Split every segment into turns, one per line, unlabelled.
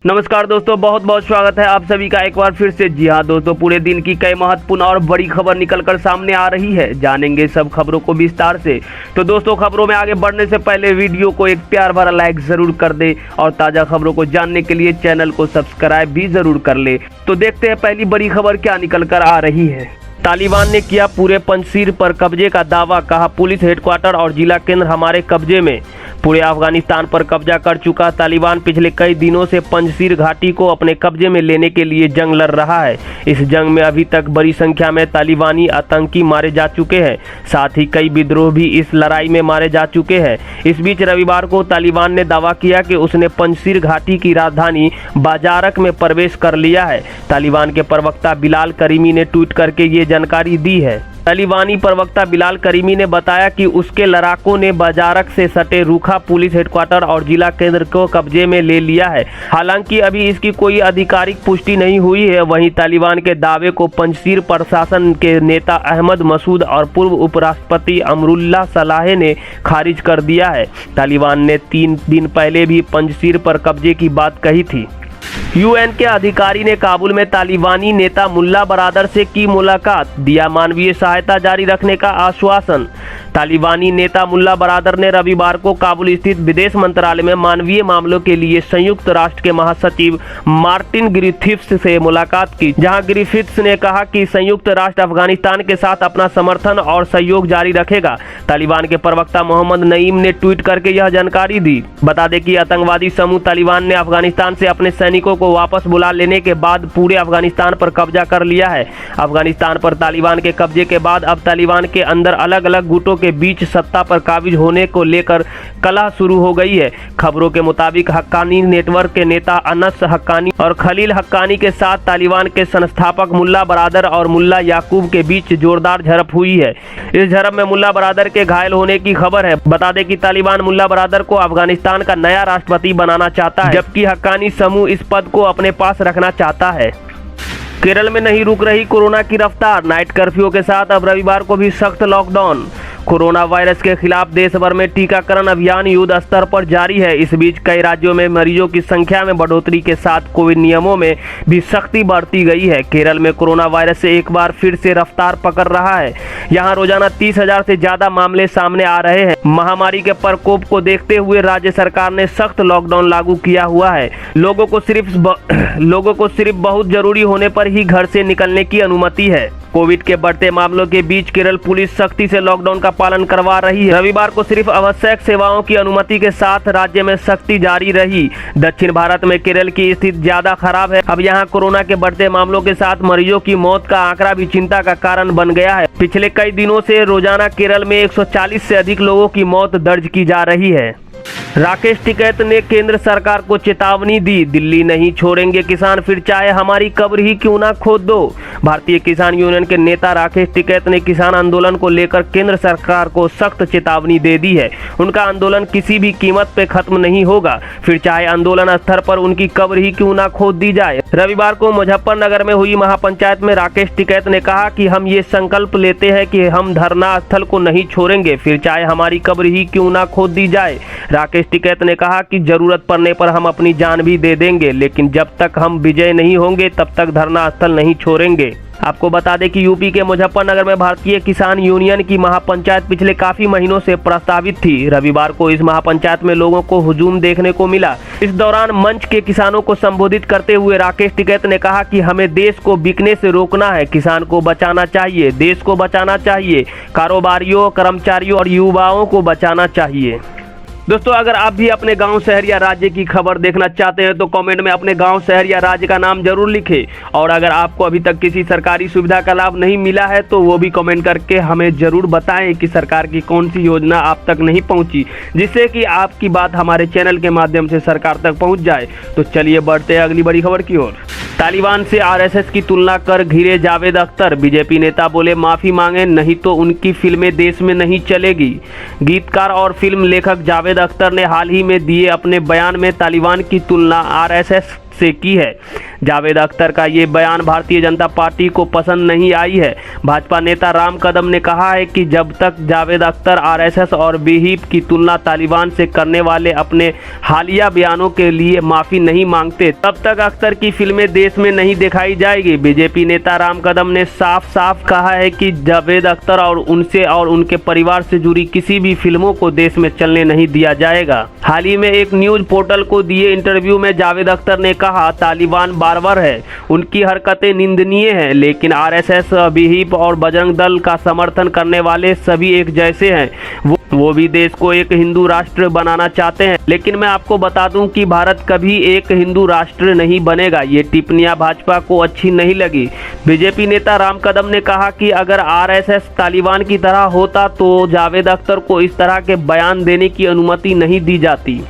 नमस्कार दोस्तों, बहुत बहुत स्वागत है आप सभी का एक बार फिर से। जी हाँ दोस्तों, पूरे दिन की कई महत्वपूर्ण और बड़ी खबर निकलकर सामने आ रही है। जानेंगे सब खबरों को विस्तार से। तो दोस्तों, खबरों में आगे बढ़ने से पहले वीडियो को एक प्यार भरा लाइक जरूर कर दे और ताज़ा खबरों को जानने के लिए चैनल को सब्सक्राइब भी जरूर कर ले। तो देखते हैं पहली बड़ी खबर क्या निकल कर आ रही है। तालिबान ने किया पूरे पंजशीर पर कब्जे का दावा। कहा, पुलिस हेडक्वार्टर और जिला केंद्र हमारे कब्जे में। पूरे अफगानिस्तान पर कब्जा कर चुका तालिबान पिछले कई दिनों से पंजशीर घाटी को अपने कब्जे में लेने के लिए जंग लड़ रहा है। इस जंग में अभी तक बड़ी संख्या में तालिबानी आतंकी मारे जा चुके हैं, साथ ही कई विद्रोह भी इस लड़ाई में मारे जा चुके हैं। इस बीच रविवार को तालिबान ने दावा किया कि उसने पंजशीर घाटी की राजधानी बाजारक में प्रवेश कर लिया है। तालिबान के प्रवक्ता बिलाल करीमी ने ट्वीट करके ये जानकारी दी है। तालिबानी प्रवक्ता बिलाल करीमी ने बताया कि उसके लड़ाकों ने बाजारक से सटे रूखा पुलिस हेडक्वार्टर और जिला केंद्र को कब्जे में ले लिया है। हालांकि अभी इसकी कोई आधिकारिक पुष्टि नहीं हुई है। वहीं तालिबान के दावे को पंजशीर प्रशासन के नेता अहमद मसूद और पूर्व उपराष्ट्रपति अमरुल्लाह सलाह ने खारिज कर दिया है। तालिबान ने 3 दिन पहले भी पंजशीर पर कब्जे की बात कही थी। यूएन के अधिकारी ने काबुल में तालिबानी नेता मुल्ला बरादर से की मुलाकात। दिया मानवीय सहायता जारी रखने का आश्वासन। तालिबानी नेता मुल्ला बरादर ने रविवार को काबुल स्थित विदेश मंत्रालय में मानवीय मामलों के लिए संयुक्त राष्ट्र के महासचिव मार्टिन ग्रिफिथ्स से मुलाकात की, जहां ग्रिफिथ्स ने कहा कि संयुक्त राष्ट्र अफगानिस्तान के साथ अपना समर्थन और सहयोग जारी रखेगा। तालिबान के प्रवक्ता मोहम्मद नईम ने ट्वीट करके यह जानकारी दी। बता दें कि आतंकवादी समूह तालिबान ने अफगानिस्तान से अपने सैनिकों को वापस बुला लेने के बाद पूरे अफगानिस्तान पर कब्जा कर लिया है। अफगानिस्तान पर तालिबान के कब्जे के बाद अब तालिबान के अंदर अलग अलग गुटों के बीच सत्ता पर काबिज होने को लेकर कलह शुरू हो गई है। खबरों के मुताबिक हक्कानी नेटवर्क के नेता अनस हक्कानी और खलील हक्कानी के साथ तालिबान के संस्थापक मुल्ला बरादर और मुल्ला याकूब के बीच जोरदार झड़प हुई है। इस झड़प में मुल्ला बरादर के घायल होने की खबर है। बता दें कि तालिबान मुल्ला बरादर को अफगानिस्तान का नया राष्ट्रपति बनाना चाहता है, जबकि हक्कानी समूह इस पद को अपने पास रखना चाहता है। केरल में नहीं रुक रही कोरोना की रफ्तार। नाइट कर्फ्यू के साथ अब रविवार को भी सख्त लॉकडाउन। कोरोना वायरस के खिलाफ देश भर में टीकाकरण अभियान युद्ध स्तर पर जारी है। इस बीच कई राज्यों में मरीजों की संख्या में बढ़ोतरी के साथ कोविड नियमों में भी सख्ती बढ़ती गई है। केरल में कोरोना वायरस से एक बार फिर से रफ्तार पकड़ रहा है। यहां रोजाना 30,000 से ज्यादा मामले सामने आ रहे हैं। महामारी के प्रकोप को देखते हुए राज्य सरकार ने सख्त लॉकडाउन लागू किया हुआ है। लोगों को सिर्फ बहुत जरूरी होने पर ही घर से निकलने की अनुमति है। कोविड के बढ़ते मामलों के बीच केरल पुलिस सख्ती से लॉकडाउन का पालन करवा रही है। रविवार को सिर्फ आवश्यक सेवाओं की अनुमति के साथ राज्य में सख्ती जारी रही। दक्षिण भारत में केरल की स्थिति ज्यादा खराब है। अब यहाँ कोरोना के बढ़ते मामलों के साथ मरीजों की मौत का आंकड़ा भी चिंता का कारण बन गया है। पिछले कई दिनों से रोजाना केरल में 140 से अधिक लोगों की मौत दर्ज की जा रही है। राकेश टिकैत ने केंद्र सरकार को चेतावनी दी। दिल्ली नहीं छोड़ेंगे किसान, फिर चाहे हमारी कब्र ही क्यों ना खोद दो। भारतीय किसान यूनियन के नेता राकेश टिकैत ने किसान आंदोलन को लेकर केंद्र सरकार को सख्त चेतावनी दे दी है। उनका आंदोलन किसी भी कीमत पे खत्म नहीं होगा, फिर चाहे आंदोलन स्थल पर उनकी कब्र ही क्यों ना खोद दी जाए। रविवार को मुजफ्फरनगर में हुई महापंचायत में राकेश टिकैत ने कहा कि हम ये संकल्प लेते हैं कि हम धरना स्थल को नहीं छोड़ेंगे, फिर चाहे हमारी कब्र ही क्यों ना खोद दी जाए। राकेश टिकैत ने कहा कि जरूरत पड़ने पर हम अपनी जान भी दे देंगे, लेकिन जब तक हम विजय नहीं होंगे तब तक धरना स्थल नहीं छोड़ेंगे। आपको बता दें कि यूपी के मुजफ्फरनगर में भारतीय किसान यूनियन की महापंचायत पिछले काफी महीनों से प्रस्तावित थी। रविवार को इस महापंचायत में लोगों को हुजूम देखने को मिला। इस दौरान मंच के किसानों को संबोधित करते हुए राकेश टिकैत ने कहा कि हमें देश को बिकने से रोकना है, किसान को बचाना चाहिए, देश को बचाना चाहिए, कारोबारियों, कर्मचारियों और युवाओं को बचाना चाहिए। दोस्तों, अगर आप भी अपने गांव, शहर या राज्य की खबर देखना चाहते हैं तो कमेंट में अपने गांव, शहर या राज्य का नाम जरूर लिखें। और अगर आपको अभी तक किसी सरकारी सुविधा का लाभ नहीं मिला है तो वो भी कमेंट करके हमें जरूर बताएं कि सरकार की कौन सी योजना आप तक नहीं पहुंची, जिससे कि आपकी बात हमारे चैनल के माध्यम से सरकार तक पहुंच जाए। तो चलिए बढ़ते हैं अगली बड़ी खबर की ओर। तालिबान से आरएसएस की तुलना कर घिरे जावेद अख्तर। बीजेपी नेता बोले माफी मांगे, नहीं तो उनकी फिल्में देश में नहीं चलेगी। गीतकार और फिल्म लेखक जावेद अख्तर ने हाल ही में दिए अपने बयान में तालिबान की तुलना आरएसएस से की है। जावेद अख्तर का ये बयान भारतीय जनता पार्टी को पसंद नहीं आई है। भाजपा नेता राम कदम ने कहा है कि जब तक जावेद अख्तर आरएसएस और विहिप की तुलना तालिबान से करने वाले अपने हालिया बयानों के लिए माफ़ी नहीं मांगते, तब तक अख्तर की फिल्में देश में नहीं दिखाई जाएगी। बीजेपी नेता राम कदम ने साफ साफ कहा है कि जावेद अख्तर और उनसे और उनके परिवार से जुड़ी किसी भी फिल्मों को देश में चलने नहीं दिया जाएगा। हाल ही में एक न्यूज पोर्टल को दिए इंटरव्यू में जावेद अख्तर ने कहा, तालिबान बारबर है, उनकी हरकतें निंदनीय हैं, लेकिन आरएसएस, विहिप और बजरंग दल का समर्थन करने वाले सभी एक जैसे हैं। वो भी देश को एक हिंदू राष्ट्र बनाना चाहते हैं, लेकिन मैं आपको बता दूं कि भारत कभी एक हिंदू राष्ट्र नहीं बनेगा। ये टिप्पणियां भाजपा को अच्छी नहीं लगी। बीजेपी नेता राम कदम ने कहा कि अगर आरएसएस तालिबान की तरह होता तो जावेद अख्तर को इस तरह के बयान देने की अनुमति नहीं दी जाती।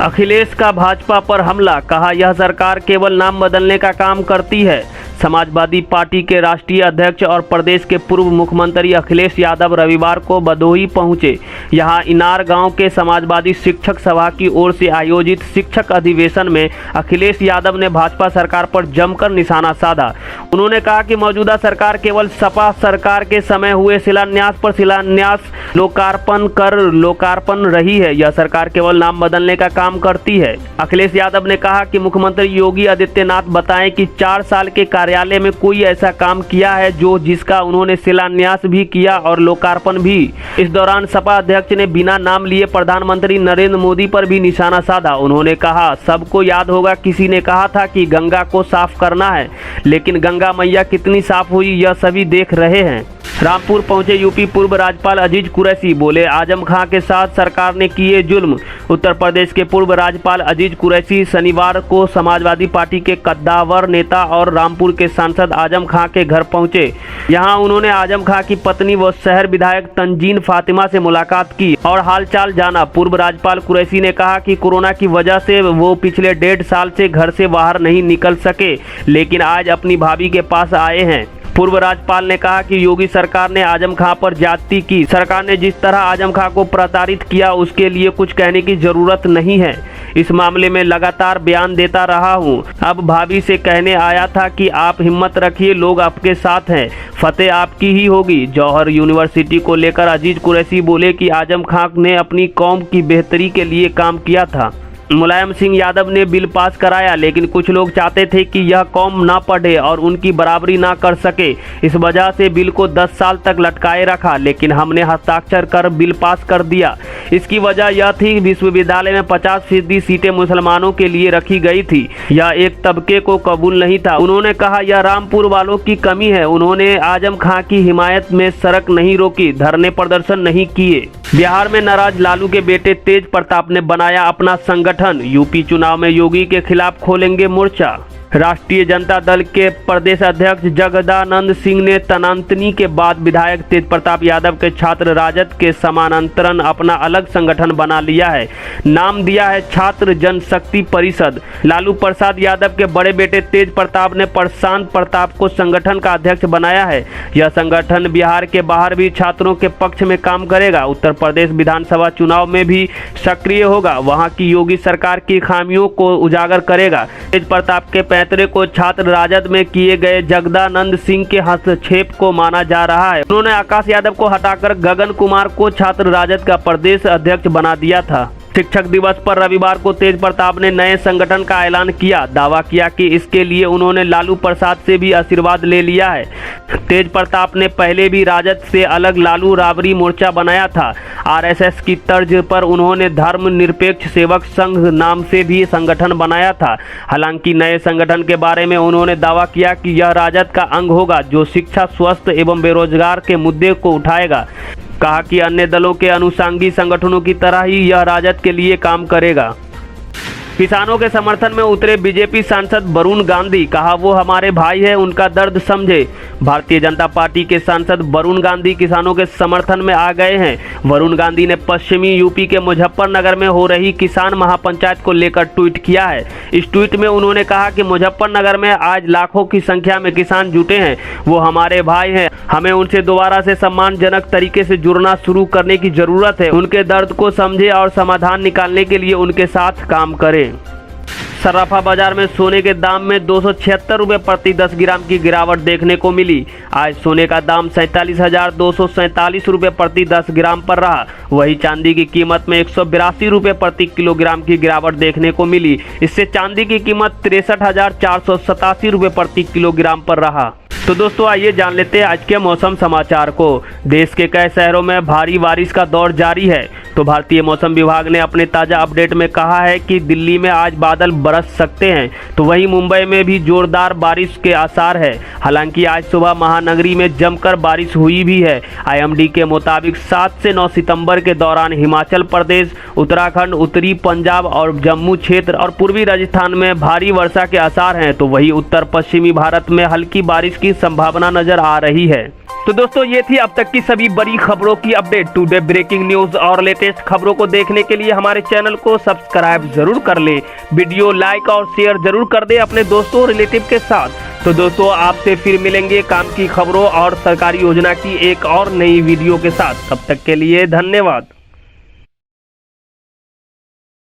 अखिलेश का भाजपा पर हमला, कहा यह सरकार केवल नाम बदलने का काम करती है। समाजवादी पार्टी के राष्ट्रीय अध्यक्ष और प्रदेश के पूर्व मुख्यमंत्री अखिलेश यादव रविवार को भदोही पहुंचे। यहां इनार गांव के समाजवादी शिक्षक सभा की ओर से आयोजित शिक्षक अधिवेशन में अखिलेश यादव ने भाजपा सरकार पर जमकर निशाना साधा। उन्होंने कहा कि मौजूदा सरकार केवल सपा सरकार के समय हुए शिलान्यास पर शिलान्यास, लोकार्पण रही है। यह सरकार केवल नाम बदलने का काम करती है। अखिलेश यादव ने कहा कि मुख्यमंत्री योगी आदित्यनाथ बताएं कि 4 साल के कार्यालय में कोई ऐसा काम किया है जिसका उन्होंने शिलान्यास भी किया और लोकार्पण भी। इस दौरान सपा अध्यक्ष ने बिना नाम लिए प्रधानमंत्री नरेंद्र मोदी पर भी निशाना साधा। उन्होंने कहा, सबको याद होगा किसी ने कहा था कि गंगा को साफ करना है, लेकिन गंगा मैया कितनी साफ हुई यह सभी देख रहे हैं। रामपुर पहुंचे यूपी पूर्व राज्यपाल अजीज कुरैशी, बोले आजम खां के साथ सरकार ने किए जुल्म। उत्तर प्रदेश के पूर्व राज्यपाल अजीज कुरैशी शनिवार को समाजवादी पार्टी के कद्दावर नेता और रामपुर के सांसद आजम खां के घर पहुंचे। यहां उन्होंने आजम खां की पत्नी व शहर विधायक तंजीन फातिमा से मुलाकात की और हालचाल जाना। पूर्व राज्यपाल कुरैशी ने कहा कि कोरोना की वजह से वो पिछले 1.5 साल से घर से बाहर नहीं निकल सके, लेकिन आज अपनी भाभी के पास आए हैं। पूर्व राज्यपाल ने कहा कि योगी सरकार ने आजम खां पर ज्यादती की। सरकार ने जिस तरह आजम खां को प्रताड़ित किया उसके लिए कुछ कहने की जरूरत नहीं है। इस मामले में लगातार बयान देता रहा हूं। अब भाभी से कहने आया था कि आप हिम्मत रखिए, लोग आपके साथ हैं, फतेह आपकी ही होगी। जौहर यूनिवर्सिटी को लेकर अजीज कुरैशी बोले कि आजम खां ने अपनी कौम की बेहतरी के लिए काम किया था। मुलायम सिंह यादव ने बिल पास कराया, लेकिन कुछ लोग चाहते थे कि यह कौम ना पढ़े और उनकी बराबरी ना कर सके। इस वजह से बिल को 10 साल तक लटकाए रखा, लेकिन हमने हस्ताक्षर कर बिल पास कर दिया। इसकी वजह यह थी विश्वविद्यालय में 50% सीटें मुसलमानों के लिए रखी गई थी। यह एक तबके को कबूल नहीं था। उन्होंने कहा यह रामपुर वालों की कमी है। उन्होंने आजम खां की हिमायत में सड़क नहीं रोकी, धरने प्रदर्शन नहीं किए। बिहार में नाराज लालू के बेटे तेज प्रताप ने बनाया अपना संगठन। यूपी चुनाव में योगी के खिलाफ खोलेंगे मोर्चा। राष्ट्रीय जनता दल के प्रदेश अध्यक्ष जगदानंद सिंह ने तनातनी के बाद विधायक तेज प्रताप यादव के छात्र राजद के समानांतरण अपना अलग संगठन बना लिया है। नाम दिया है छात्र जनशक्ति परिषद। लालू प्रसाद यादव के बड़े बेटे तेज प्रताप ने प्रशांत प्रताप को संगठन का अध्यक्ष बनाया है। यह संगठन बिहार के बाहर भी छात्रों के पक्ष में काम करेगा। उत्तर प्रदेश विधानसभा चुनाव में भी सक्रिय होगा, वहां की योगी सरकार की खामियों को उजागर करेगा। तेज प्रताप के पैतरे को छात्र राजद में किए गए जगदानंद सिंह के हस्तक्षेप को माना जा रहा है। उन्होंने आकाश यादव को हटाकर गगन कुमार को छात्र राजद का प्रदेश अध्यक्ष बना दिया था। शिक्षक दिवस पर रविवार को तेज प्रताप ने नए संगठन का ऐलान किया। दावा किया कि इसके लिए उन्होंने लालू प्रसाद से भी आशीर्वाद ले लिया है। तेज प्रताप ने पहले भी राजद से अलग लालू राबरी मोर्चा बनाया था। आरएसएस की तर्ज पर उन्होंने धर्मनिरपेक्ष सेवक संघ नाम से भी संगठन बनाया था। हालांकि नए संगठन के बारे में उन्होंने दावा किया कि यह राजद का अंग होगा जो शिक्षा, स्वास्थ्य एवं बेरोजगार के मुद्दे को उठाएगा। कहा कि अन्य दलों के अनुषंगी संगठनों की तरह ही यह राजद के लिए काम करेगा। किसानों के समर्थन में उतरे बीजेपी सांसद वरुण गांधी, कहा वो हमारे भाई है, उनका दर्द समझे। भारतीय जनता पार्टी के सांसद वरुण गांधी किसानों के समर्थन में आ गए हैं। वरुण गांधी ने पश्चिमी यूपी के मुजफ्फरनगर में हो रही किसान महापंचायत को लेकर ट्वीट किया है। इस ट्वीट में उन्होंने कहा कि मुजफ्फरनगर में आज लाखों की संख्या में किसान जुटे हैं, वो हमारे भाई हैं, हमें उनसे दोबारा से सम्मानजनक तरीके से जुड़ना शुरू करने की जरूरत है। उनके दर्द को समझे और समाधान निकालने के लिए उनके साथ काम करें। सराफा बाजार में सोने के दाम में 276 रुपये प्रति 10 ग्राम की गिरावट देखने को मिली। आज सोने का दाम 47,247 रुपये प्रति 10 ग्राम पर रहा। वही चांदी की कीमत में 182 रुपये प्रति किलोग्राम की गिरावट देखने को मिली। इससे चांदी की कीमत 63,487 रुपये प्रति किलोग्राम पर रहा। तो दोस्तों आइए जान लेते हैं आज के मौसम समाचार को। देश के कई शहरों में भारी बारिश का दौर जारी है। तो भारतीय मौसम विभाग ने अपने ताज़ा अपडेट में कहा है कि दिल्ली में आज बादल बरस सकते हैं, तो वहीं मुंबई में भी जोरदार बारिश के आसार है। हालांकि आज सुबह महानगरी में जमकर बारिश हुई भी है। आईएमडी के मुताबिक 7 से 9 सितंबर के दौरान हिमाचल प्रदेश, उत्तराखंड, उत्तरी पंजाब और जम्मू क्षेत्र और पूर्वी राजस्थान में भारी वर्षा के आसार हैं। तो वहीं उत्तर पश्चिमी भारत में हल्की बारिश की संभावना नजर आ रही है। तो दोस्तों ये थी अब तक की सभी बड़ी खबरों की अपडेट। टुडे ब्रेकिंग न्यूज और लेटेस्ट खबरों को देखने के लिए हमारे चैनल को सब्सक्राइब जरूर कर ले, वीडियो लाइक और शेयर जरूर कर दे अपने दोस्तों रिलेटिव के साथ। तो दोस्तों आपसे फिर मिलेंगे काम की खबरों और सरकारी योजना की एक और नई वीडियो के साथ। तब तक के लिए धन्यवाद।